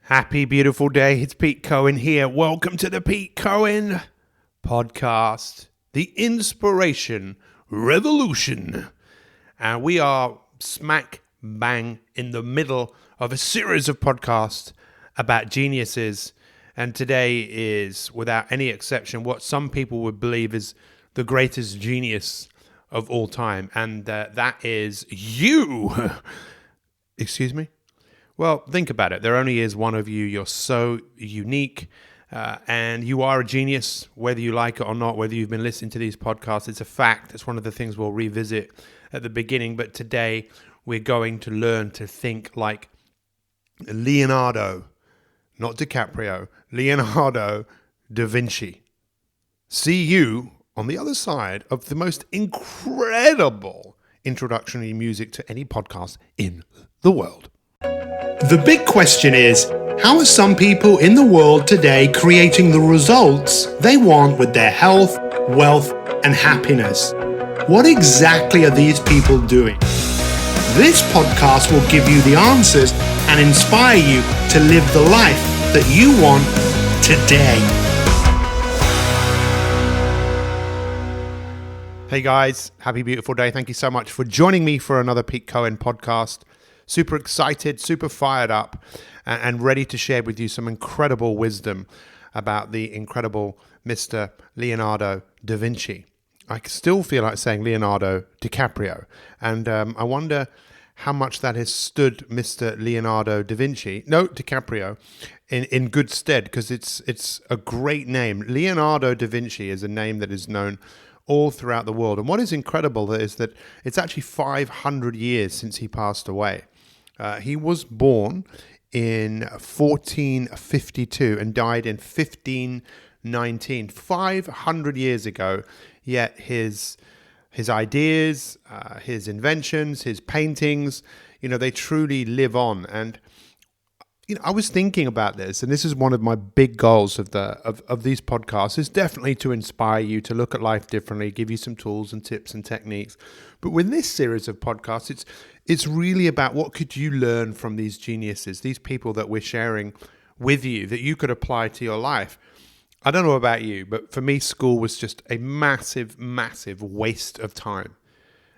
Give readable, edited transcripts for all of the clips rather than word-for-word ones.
Happy beautiful day. It's Pete Cohen here. Welcome to the Pete Cohen podcast, the inspiration revolution. And we are smack bang in the middle of a series of podcasts about geniuses. And today is, without any exception, what some people would believe is the greatest genius of all time. And that is you. Excuse me? Well, think about it. There only is one of you. You're so unique, and you are a genius, whether you like it or not, whether you've been listening to these podcasts. It's a fact. It's one of the things we'll revisit at the beginning. But today, we're going to learn to think like Leonardo, not DiCaprio, Leonardo da Vinci. See you on the other side of the most incredible introductory music to any podcast in the world. The big question is, how are some people in the world today creating the results they want with their health, wealth, and happiness? What exactly are these people doing? This podcast will give you the answers and inspire you to live the life that you want today. Hey guys, happy beautiful day. Thank you so much for joining me for another Pete Cohen podcast. Super excited, super fired up, and ready to share with you some incredible wisdom about the incredible Mr. Leonardo da Vinci. I still feel like saying Leonardo DiCaprio, and I wonder how much that has stood Mr. Leonardo da Vinci, no, DiCaprio, in good stead, because it's a great name. Leonardo da Vinci is a name that is known all throughout the world. And what is incredible is that it's actually 500 years since he passed away. He was born in 1452 and died in 1519, 500 years ago, yet his ideas, his inventions, his paintings, they truly live on. And I was thinking about this, and this is one of my big goals of these podcasts, is definitely to inspire you to look at life differently, give you some tools and tips and techniques. But with this series of podcasts, it's really about what could you learn from these geniuses, these people that we're sharing with you that you could apply to your life. I don't know about you, but for me, school was just a massive, massive waste of time.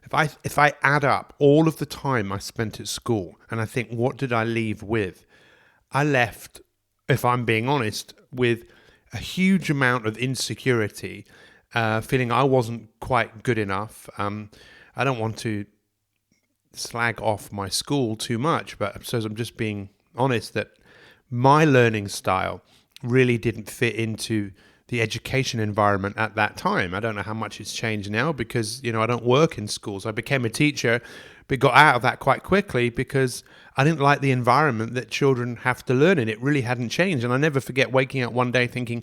If I add up all of the time I spent at school and I think, what did I leave with? I left, if I'm being honest, with a huge amount of insecurity, feeling I wasn't quite good enough. I don't want to slag off my school too much, but I suppose I'm just being honest that my learning style really didn't fit into the education environment at that time. I don't know how much it's changed now because, I don't work in schools. I became a teacher, but got out of that quite quickly because I didn't like the environment that children have to learn in. It really hadn't changed. And I never forget waking up one day thinking,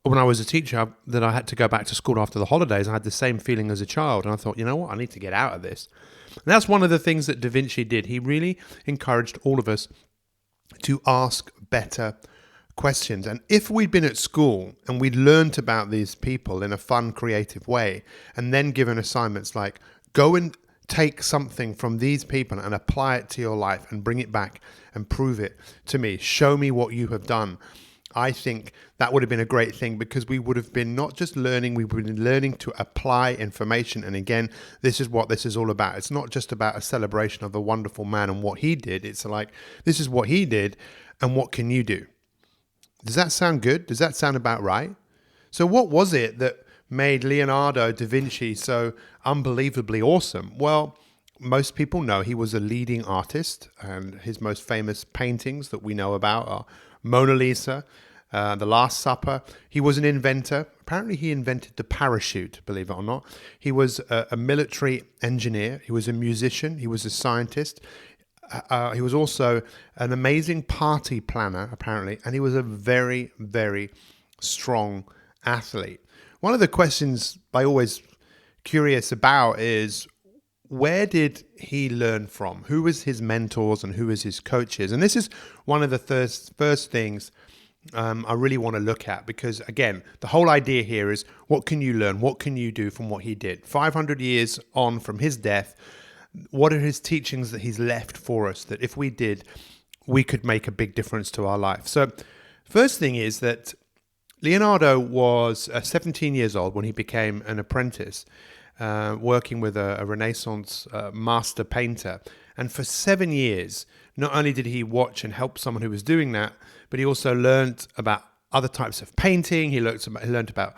when I was a teacher, that I had to go back to school after the holidays. I had the same feeling as a child. And I thought, you know what? I need to get out of this. And that's one of the things that Da Vinci did. He really encouraged all of us to ask better questions. And if we'd been at school and we'd learned about these people in a fun, creative way, and then given assignments like, go and take something from these people and apply it to your life and bring it back and prove it to me, show me what you have done, I think that would have been a great thing, because we would have been not just learning, we would have been learning to apply information. And again, this is what this is all about. It's not just about a celebration of the wonderful man and what he did. It's like, this is what he did and what can you do? Does that sound good? Does that sound about right? So what was it that made Leonardo da Vinci so unbelievably awesome? Well, most people know he was a leading artist, and his most famous paintings that we know about are Mona Lisa, The Last Supper. He was an inventor. Apparently he invented the parachute, believe it or not. He was a military engineer. He was a musician. He was a scientist. He was also an amazing party planner, apparently, and he was a very, very strong athlete. One of the questions I'm always curious about is, where did he learn from? Who was his mentors and who was his coaches? And this is one of the first things I really want to look at, because, again, the whole idea here is, what can you learn? What can you do from what he did? 500 years on from his death, what are his teachings that he's left for us that if we did, we could make a big difference to our life. So first thing is that Leonardo was 17 years old when he became an apprentice, working with a Renaissance master painter. And for 7 years, not only did he watch and help someone who was doing that, but he also learned about other types of painting. He learned about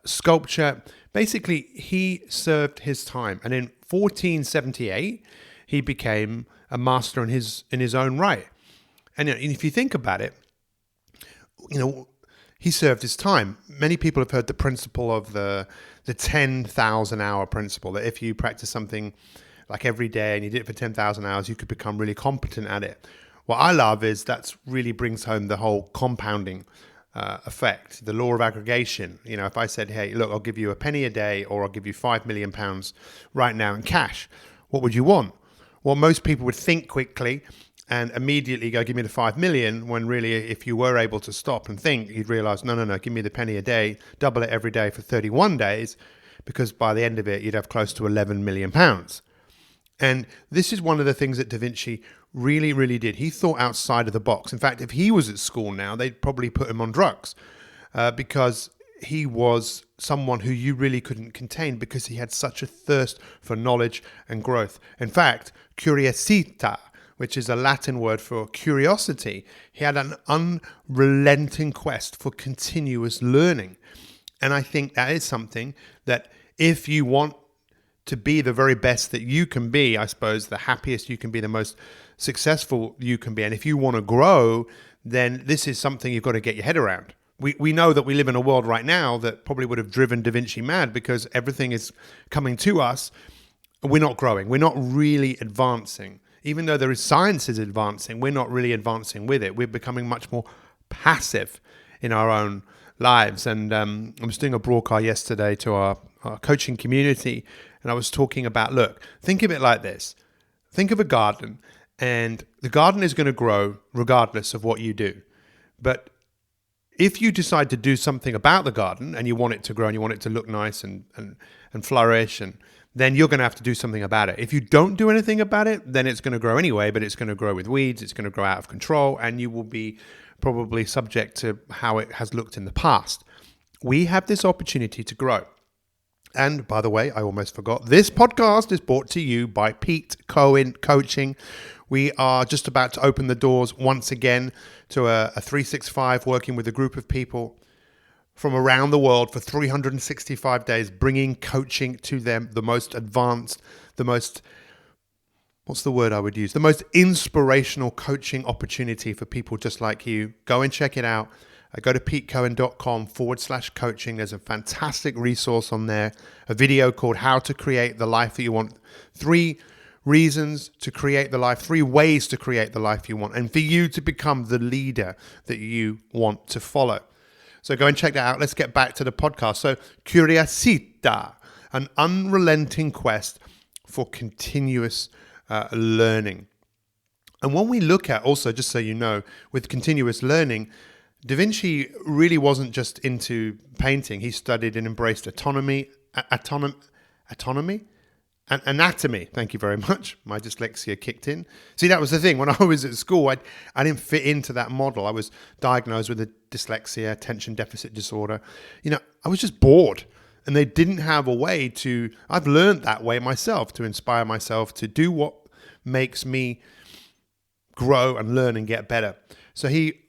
sculpture. Basically, he served his time. And in 1478, he became a master in his own right. And if you think about it, he served his time. Many people have heard the principle of the 10,000 hour principle, that if you practice something like every day and you did it for 10,000 hours, you could become really competent at it. What I love is that really brings home the whole compounding effect, the law of aggregation. If I said, hey, look, I'll give you a penny a day, or I'll give you £5 million right now in cash, what would you want? Well, most people would think quickly and immediately go, give me the 5 million, when really, if you were able to stop and think, you'd realize, no, give me the penny a day, double it every day for 31 days, because by the end of it, you'd have close to £11 million. And this is one of the things that Da Vinci really, really did. He thought outside of the box. In fact, if he was at school now, they'd probably put him on drugs because he was someone who you really couldn't contain, because he had such a thirst for knowledge and growth. In fact, curiosita, which is a Latin word for curiosity, he had an unrelenting quest for continuous learning. And I think that is something that, if you want to be the very best that you can be, I suppose, the happiest you can be, the most successful you can be, and if you want to grow, then this is something you've got to get your head around. We know that we live in a world right now that probably would have driven Da Vinci mad, because everything is coming to us. We're not growing. We're not really advancing. Even though science is advancing, we're not really advancing with it. We're becoming much more passive in our own lives. And I was doing a broadcast yesterday to our coaching community, and I was talking about, look, think of it like this. Think of a garden, and the garden is going to grow regardless of what you do. But if you decide to do something about the garden, and you want it to grow and you want it to look nice and flourish, and then you're going to have to do something about it. If you don't do anything about it, then it's going to grow anyway, but it's going to grow with weeds, it's going to grow out of control, and you will be probably subject to how it has looked in the past. We have this opportunity to grow. And by the way, I almost forgot, this podcast is brought to you by Pete Cohen Coaching. We are just about to open the doors once again to a 365, working with a group of people from around the world for 365 days, bringing coaching to them, the most advanced, the most, what's the word I would use? The most inspirational coaching opportunity for people just like you. Go and check it out. Go to petecohen.com/coaching. There's a fantastic resource on there, a video called How to Create the Life That You Want. 3 reasons to create the life, 3 ways to create the life you want, and for you to become the leader that you want to follow. So go and check that out. Let's get back to the podcast. So curiosita, an unrelenting quest for continuous learning. And when we look at, also, just so you know, with continuous learning, Da Vinci really wasn't just into painting. He studied and embraced anatomy. Thank you very much. My dyslexia kicked in. See, that was the thing. When I was at school, I didn't fit into that model. I was diagnosed with a dyslexia, attention deficit disorder. I was just bored. And they didn't have a way to, I've learned that way myself, to inspire myself to do what makes me grow and learn and get better. So he,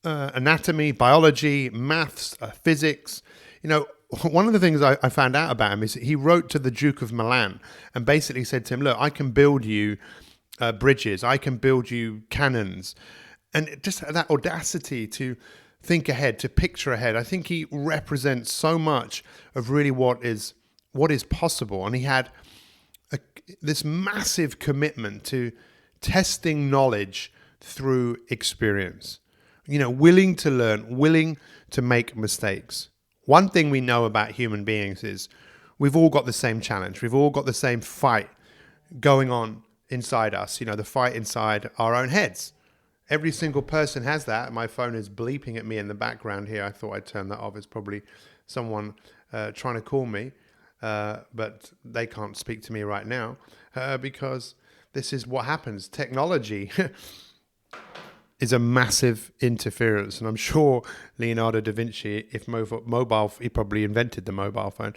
anatomy, biology, maths, physics, one of the things I found out about him is he wrote to the Duke of Milan and basically said to him, look, I can build you bridges, I can build you cannons. And just that audacity to think ahead, to picture ahead. I think he represents so much of really what is possible. And he had this massive commitment to testing knowledge through experience. Willing to learn, willing to make mistakes. One thing we know about human beings is we've all got the same challenge. We've all got the same fight going on inside us, the fight inside our own heads. Every single person has that. My phone is bleeping at me in the background here. I thought I'd turn that off. It's probably someone trying to call me, but they can't speak to me right now because this is what happens. Technology. is a massive interference. And I'm sure Leonardo da Vinci, if he probably invented the mobile phone,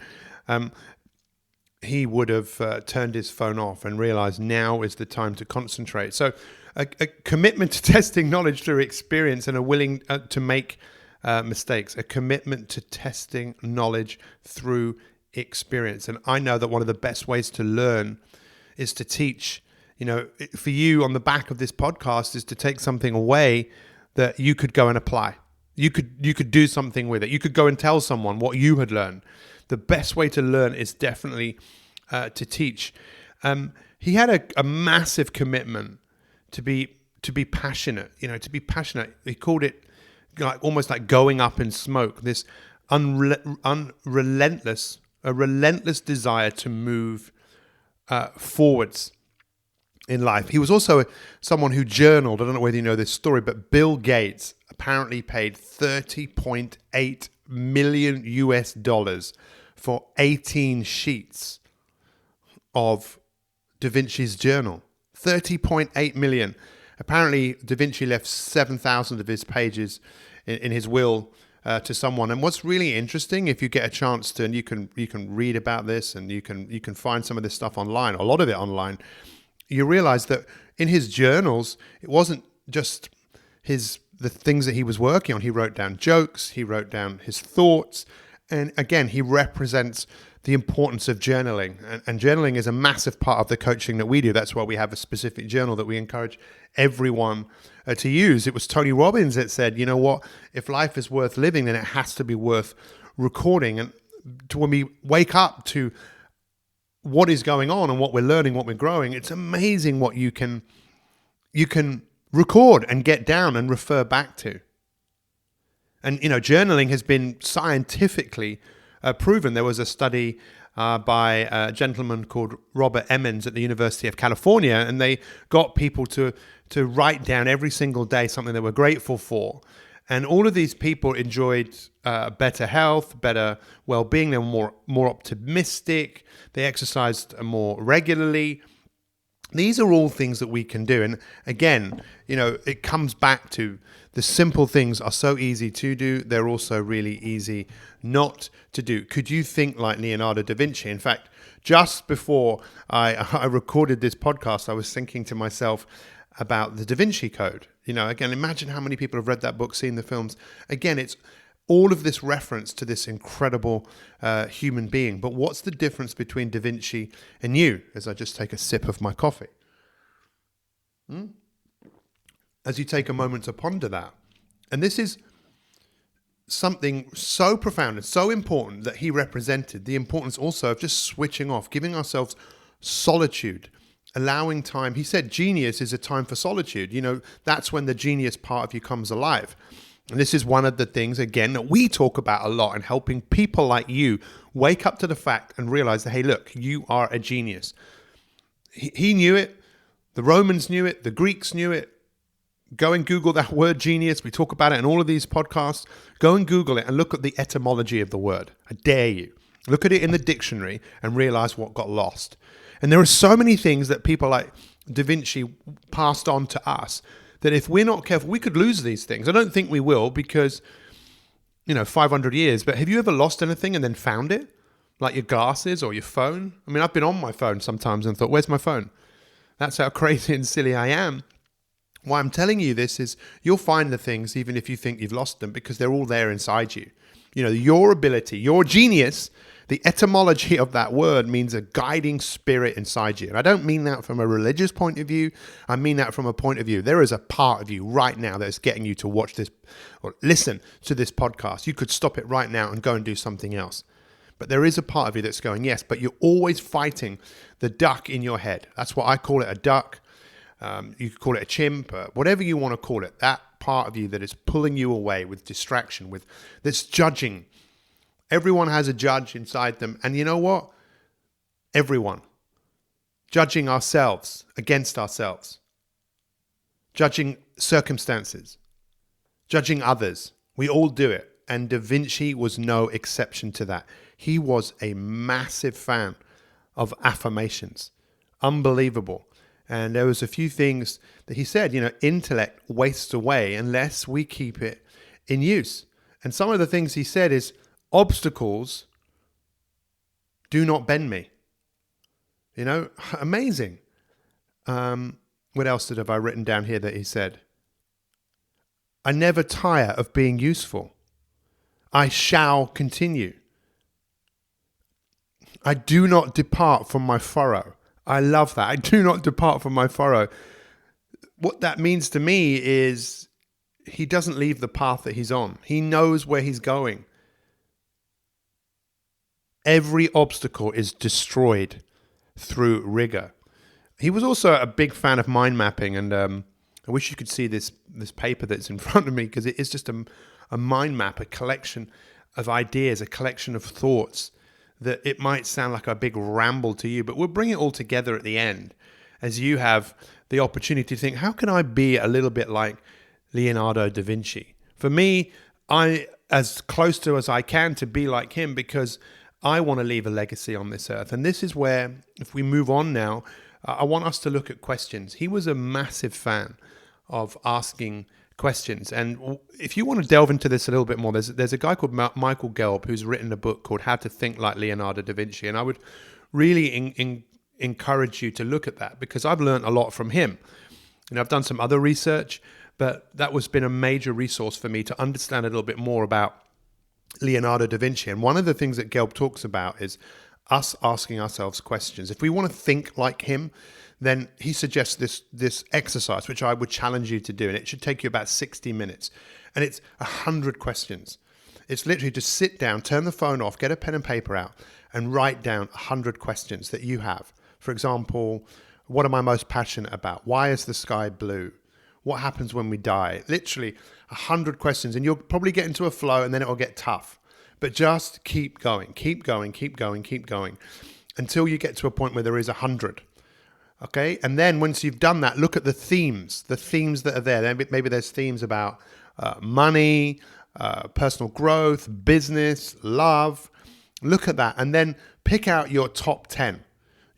he would have turned his phone off and realized now is the time to concentrate. So a commitment to testing knowledge through experience and a willing to make mistakes, a commitment to testing knowledge through experience. And I know that one of the best ways to learn is to teach. You know, for you on the back of this podcast is to take something away that you could go and apply. You could do something with it. You could go and tell someone what you had learned. The best way to learn is definitely to teach. He had a massive commitment to be passionate. You know, to be passionate. He called it almost like going up in smoke. This relentless desire to move forwards in life. He was also someone who journaled. I don't know whether you know this story, but Bill Gates apparently paid $30.8 million US for 18 sheets of Da Vinci's journal. 30.8 million. Apparently, Da Vinci left 7,000 of his pages in his will to someone. And what's really interesting, if you get a chance to, and you can read about this, and you can find some of this stuff online, a lot of it online. You realize that in his journals, it wasn't just the things that he was working on. He wrote down jokes, he wrote down his thoughts, and again, he represents the importance of journaling. And journaling is a massive part of the coaching that we do. That's why we have a specific journal that we encourage everyone to use. It was Tony Robbins that said, you know what, if life is worth living, then it has to be worth recording. And when we wake up to what is going on and what we're learning, what we're growing, it's amazing what you can record and get down and refer back to. And, you know, journaling has been scientifically proven. There was a study by a gentleman called Robert Emmons at the University of California, and they got people to write down every single day something they were grateful for. And all of these people enjoyed better health, better well-being. They were more optimistic. They exercised more regularly. These are all things that we can do. And again, you know, it comes back to the simple things are so easy to do. They're also really easy not to do. Could you think like Leonardo da Vinci? In fact, just before I recorded this podcast, I was thinking to myself about the Da Vinci Code. You know, again, imagine how many people have read that book, seen the films. Again, it's all of this reference to this incredible human being. But what's the difference between Da Vinci and you? As I just take a sip of my coffee. As you take a moment to ponder that. And this is something so profound and so important that he represented. The importance also of just switching off, giving ourselves solitude, allowing time. He said genius is a time for solitude. You know, that's when the genius part of you comes alive. And this is one of the things, again, that we talk about a lot in helping people like you wake up to the fact and realize that, hey, look, you are a genius. He knew it. The Romans knew it. The Greeks knew it. Go and Google that word genius. We talk about it in all of these podcasts. Go and Google it and look at the etymology of the word. I dare you. Look at it in the dictionary and realize what got lost. And there are so many things that people like Da Vinci passed on to us that if we're not careful, we could lose these things. I don't think we will because, 500 years. But have you ever lost anything and then found it? Like your glasses or your phone? I mean, I've been on my phone sometimes and thought, where's my phone? That's how crazy and silly I am. Why I'm telling you this is you'll find the things even if you think you've lost them because they're all there inside you. Your ability, your genius, the etymology of that word means a guiding spirit inside you. And I don't mean that from a religious point of view. I mean that from a point of view. There is a part of you right now that is getting you to watch this or listen to this podcast. You could stop it right now and go and do something else. But there is a part of you that's going, yes, but you're always fighting the duck in your head. That's what I call it, a duck. You could call it a chimp, whatever you want to call it. That part of you that is pulling you away with distraction, with this judging. Everyone has a judge inside them. And you know what? Everyone. Judging ourselves against ourselves. Judging circumstances. Judging others. We all do it. And Da Vinci was no exception to that. He was a massive fan of affirmations. Unbelievable. And there was a few things that he said, intellect wastes away unless we keep it in use. And some of the things he said is, obstacles do not bend me. Amazing. What else have I written down here that he said? I never tire of being useful. I shall continue. I do not depart from my furrow. I love that. I do not depart from my furrow. What that means to me is he doesn't leave the path that he's on. He knows where he's going. Every obstacle is destroyed through rigor. He was also a big fan of mind mapping, and I wish you could see this paper that's in front of me, because it is just a mind map, a collection of ideas, a collection of thoughts that it might sound like a big ramble to you, but we'll bring it all together at the end as you have the opportunity to think, how can I be a little bit like Leonardo da Vinci? For me, I as close to as I can to be like him, because I want to leave a legacy on this earth. And this is where, if we move on now, I want us to look at questions. He was a massive fan of asking questions. And if you want to delve into this a little bit more, there's a guy called Michael Gelb who's written a book called How to Think Like Leonardo da Vinci. And I would really encourage you to look at that, because I've learned a lot from him. I've done some other research, but that has been a major resource for me to understand a little bit more about Leonardo da Vinci. And one of the things that Gelb talks about is us asking ourselves questions. If we want to think like him, then he suggests this exercise, which I would challenge you to do. And it should take you about 60 minutes. And it's 100 questions. It's literally just sit down, turn the phone off, get a pen and paper out, and write down 100 questions that you have. For example, what am I most passionate about? Why is the sky blue? What happens when we die? Literally 100 questions. And you'll probably get into a flow, and then it'll get tough. But just keep going, keep going, keep going, keep going, until you get to a point where there is 100. Okay? And then once you've done that, look at the themes that are there. Maybe there's themes about money, personal growth, business, love. Look at that. And then pick out your top 10.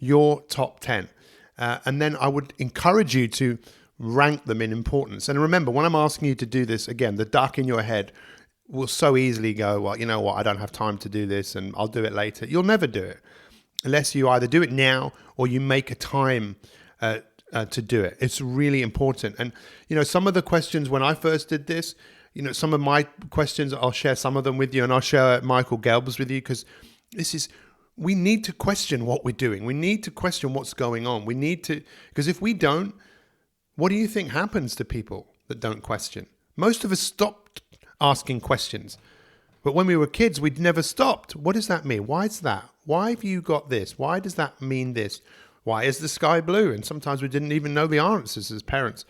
And then I would encourage you to rank them in importance. And remember, when I'm asking you to do this, again, the duck in your head will so easily go, well, you know what, I don't have time to do this and I'll do it later. You'll never do it unless you either do it now or you make a time to do it. It's really important. And, some of the questions when I first did this, some of my questions, I'll share some of them with you, and I'll share Michael Gelb's with you, because we need to question what we're doing. We need to question what's going on. Because if we don't, what do you think happens to people that don't question? Most of us stopped asking questions. But when we were kids, we'd never stopped. What does that mean? Why is that? Why have you got this? Why does that mean this? Why is the sky blue? And sometimes we didn't even know the answers as parents.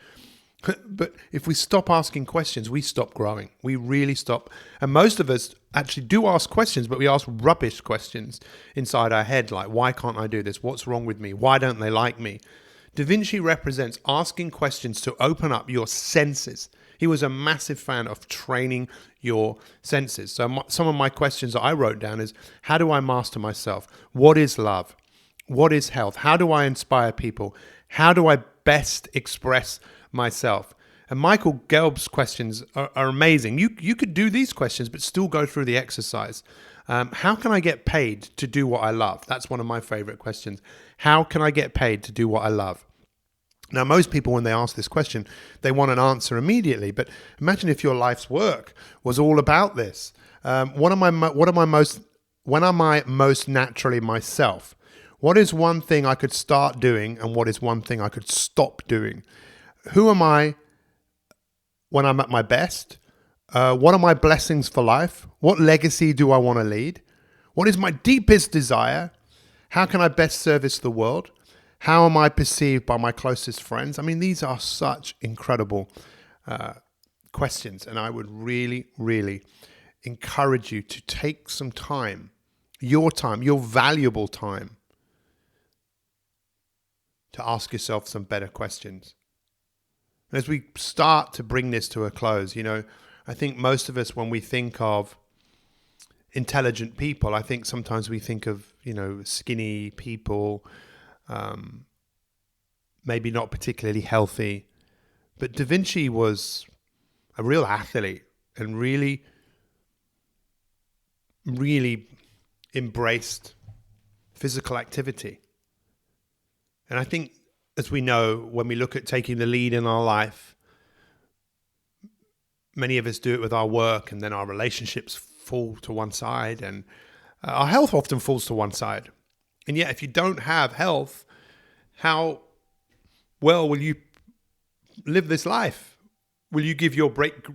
But if we stop asking questions, we stop growing. We really stop. And most of us actually do ask questions, but we ask rubbish questions inside our head, like, why can't I do this? What's wrong with me? Why don't they like me? Da Vinci represents asking questions to open up your senses. He was a massive fan of training your senses. So some of my questions that I wrote down is, how do I master myself? What is love? What is health? How do I inspire people? How do I best express myself? And Michael Gelb's questions are amazing. You could do these questions, but still go through the exercise. How can I get paid to do what I love? That's one of my favorite questions. How can I get paid to do what I love? Now, most people, when they ask this question, they want an answer immediately. But imagine if your life's work was all about this. When am I most naturally myself? What is one thing I could start doing, and what is one thing I could stop doing? Who am I when I'm at my best? What are my blessings for life? What legacy do I want to lead? What is my deepest desire? How can I best service the world? How am I perceived by my closest friends? I mean, these are such incredible questions. And I would really, really encourage you to take some time, your valuable time, to ask yourself some better questions. And as we start to bring this to a close, I think most of us, when we think of intelligent people, I think sometimes we think of, skinny people, maybe not particularly healthy. But Da Vinci was a real athlete and really, really embraced physical activity. And I think, as we know, when we look at taking the lead in our life, many of us do it with our work, and then our relationships fall to one side, and our health often falls to one side. And yet, if you don't have health, how well will you live this life? Will you give your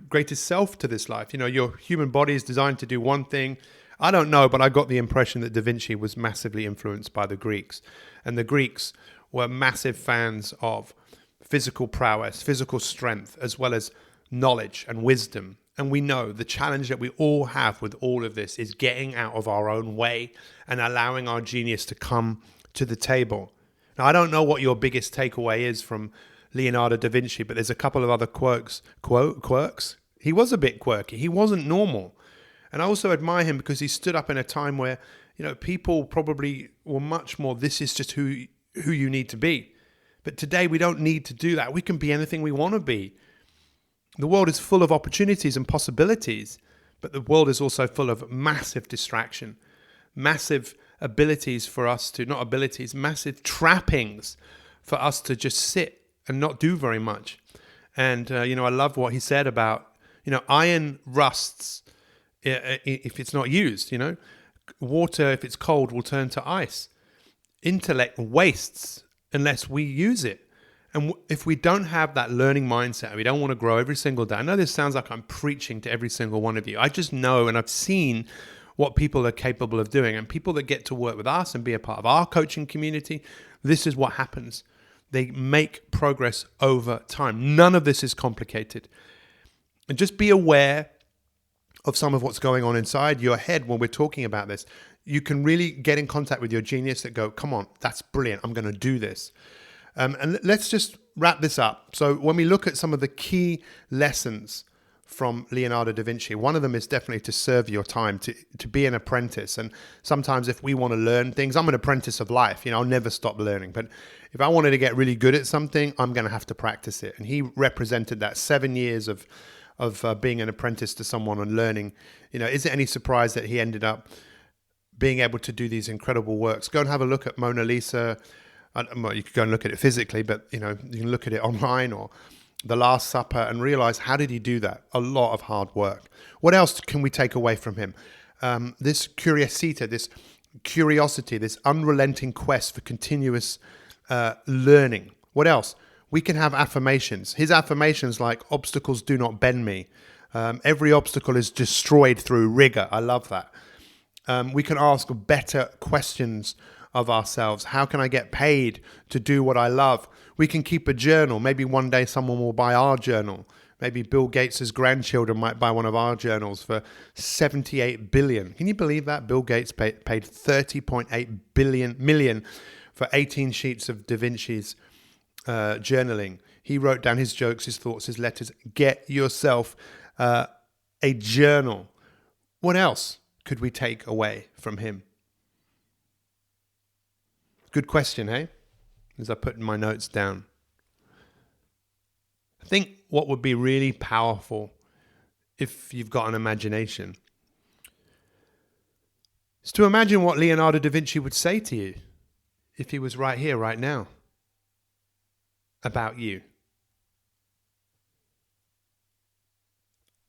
greatest self to this life? You know, your human body is designed to do one thing. I don't know, but I got the impression that Da Vinci was massively influenced by the Greeks. And the Greeks were massive fans of physical prowess, physical strength, as well as knowledge and wisdom. And we know the challenge that we all have with all of this is getting out of our own way and allowing our genius to come to the table. Now, I don't know what your biggest takeaway is from Leonardo da Vinci, but there's a couple of other quirks. He was a bit quirky. He wasn't normal. And I also admire him because he stood up in a time where, you know, people probably were much more, this is just who you need to be. But today we don't need to do that. We can be anything we want to be. The world is full of opportunities and possibilities, but the world is also full of massive distraction, massive abilities for us to, not abilities, massive trappings for us to just sit and not do very much. And, I love what he said about, iron rusts if it's not used, Water, if it's cold, will turn to ice. Intellect wastes unless we use it. And if we don't have that learning mindset, we don't want to grow every single day. I know this sounds like I'm preaching to every single one of you. I just know, and I've seen what people are capable of doing. And people that get to work with us and be a part of our coaching community, this is what happens. They make progress over time. None of this is complicated. And just be aware of some of what's going on inside your head when we're talking about this. You can really get in contact with your genius that go, come on, that's brilliant. I'm going to do this. And let's just wrap this up. So when we look at some of the key lessons from Leonardo da Vinci, one of them is definitely to serve your time, to be an apprentice. And sometimes if we want to learn things, I'm an apprentice of life. I'll never stop learning. But if I wanted to get really good at something, I'm going to have to practice it. And he represented that 7 years of being an apprentice to someone and learning. Is it any surprise that he ended up being able to do these incredible works? Go and have a look at Mona Lisa. Well, you could go and look at it physically, but you can look at it online, or The Last Supper, and realize, how did he do that? A lot of hard work. What else can we take away from him? This curiosity, this unrelenting quest for continuous learning. What else? We can have affirmations. His affirmations like, obstacles do not bend me. Every obstacle is destroyed through rigor. I love that. We can ask better questions of ourselves. How can I get paid to do what I love? We can keep a journal. Maybe one day someone will buy our journal. Maybe Bill Gates' grandchildren might buy one of our journals for 78 billion. Can you believe that? Bill Gates paid 30.8 million for 18 sheets of Da Vinci's journaling. He wrote down his jokes, his thoughts, his letters. Get yourself a journal. What else could we take away from him? Good question, hey? As I put my notes down. I think what would be really powerful, if you've got an imagination, is to imagine what Leonardo da Vinci would say to you if he was right here, right now, about you.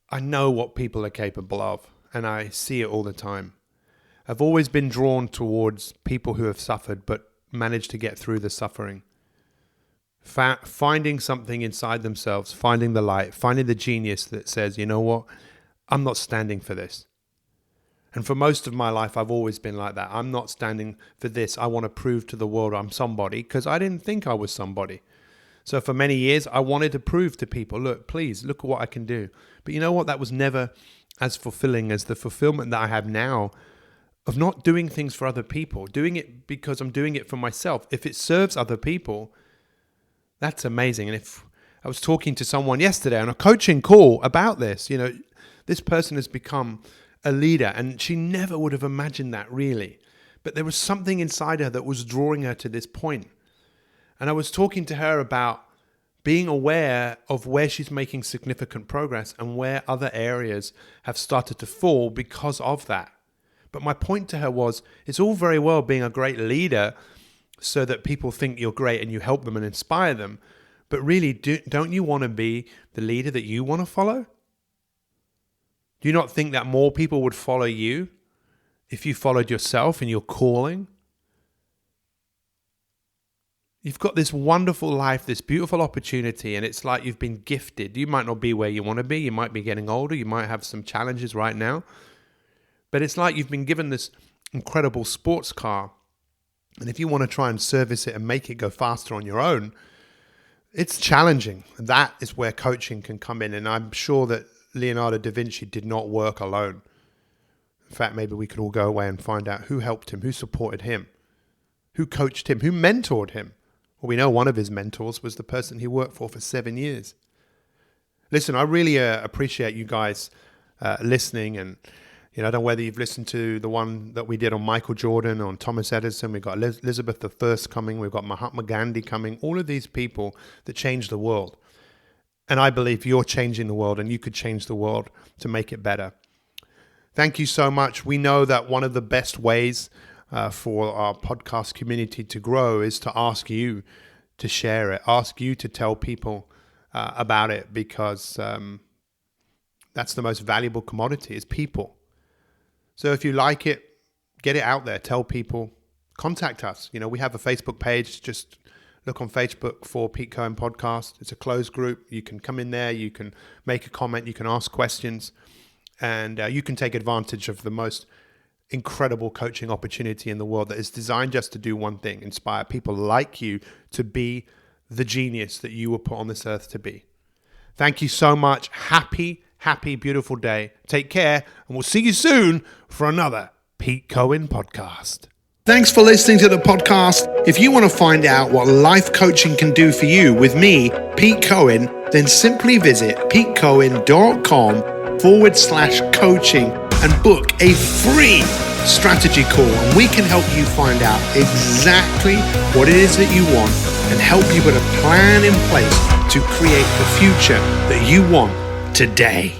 I know what people are capable of, and I see it all the time. I've always been drawn towards people who have suffered but managed to get through the suffering. Finding something inside themselves, finding the light, finding the genius that says, you know what, I'm not standing for this. And for most of my life, I've always been like that. I'm not standing for this. I want to prove to the world I'm somebody, because I didn't think I was somebody. So for many years, I wanted to prove to people, look at what I can do. But you know what? That was never as fulfilling as the fulfillment that I have now of not doing things for other people, doing it because I'm doing it for myself. If it serves other people, that's amazing. And if I was talking to someone yesterday on a coaching call about this, this person has become a leader, and she never would have imagined that, really. But there was something inside her that was drawing her to this point. And I was talking to her about being aware of where she's making significant progress and where other areas have started to fall because of that. But my point to her was, it's all very well being a great leader so that people think you're great and you help them and inspire them. But really, don't you want to be the leader that you want to follow? Do you not think that more people would follow you if you followed yourself and your calling? You've got this wonderful life, this beautiful opportunity, and it's like you've been gifted. You might not be where you want to be. You might be getting older. You might have some challenges right now. But it's like you've been given this incredible sports car. And if you want to try and service it and make it go faster on your own, it's challenging. That is where coaching can come in. And I'm sure that Leonardo da Vinci did not work alone. In fact, maybe we could all go away and find out who helped him, who supported him, who coached him, who mentored him. Well, we know one of his mentors was the person he worked for 7 years. Listen, I really appreciate you guys listening. And, I don't know whether you've listened to the one that we did on Michael Jordan, on Thomas Edison. We've got Elizabeth I coming. We've got Mahatma Gandhi coming. All of these people that changed the world. And I believe you're changing the world, and you could change the world to make it better. Thank you so much. We know that one of the best ways for our podcast community to grow is to ask you to share it, ask you to tell people about it, because that's the most valuable commodity is people. So if you like it, get it out there, tell people, contact us. We have a Facebook page. Just look on Facebook for Pete Cohen Podcast. It's a closed group. You can come in there, you can make a comment, you can ask questions, and you can take advantage of the most incredible coaching opportunity in the world that is designed just to do one thing: inspire people like you to be the genius that you were put on this earth to be. Thank you so much. Happy, beautiful day. Take care, and we'll see you soon for another Pete Cohen Podcast. Thanks for listening to the podcast. If you want to find out what life coaching can do for you with me, Pete Cohen, then simply visit petecohen.com/coaching and book a free strategy call, and we can help you find out exactly what it is that you want and help you put a plan in place to create the future that you want today.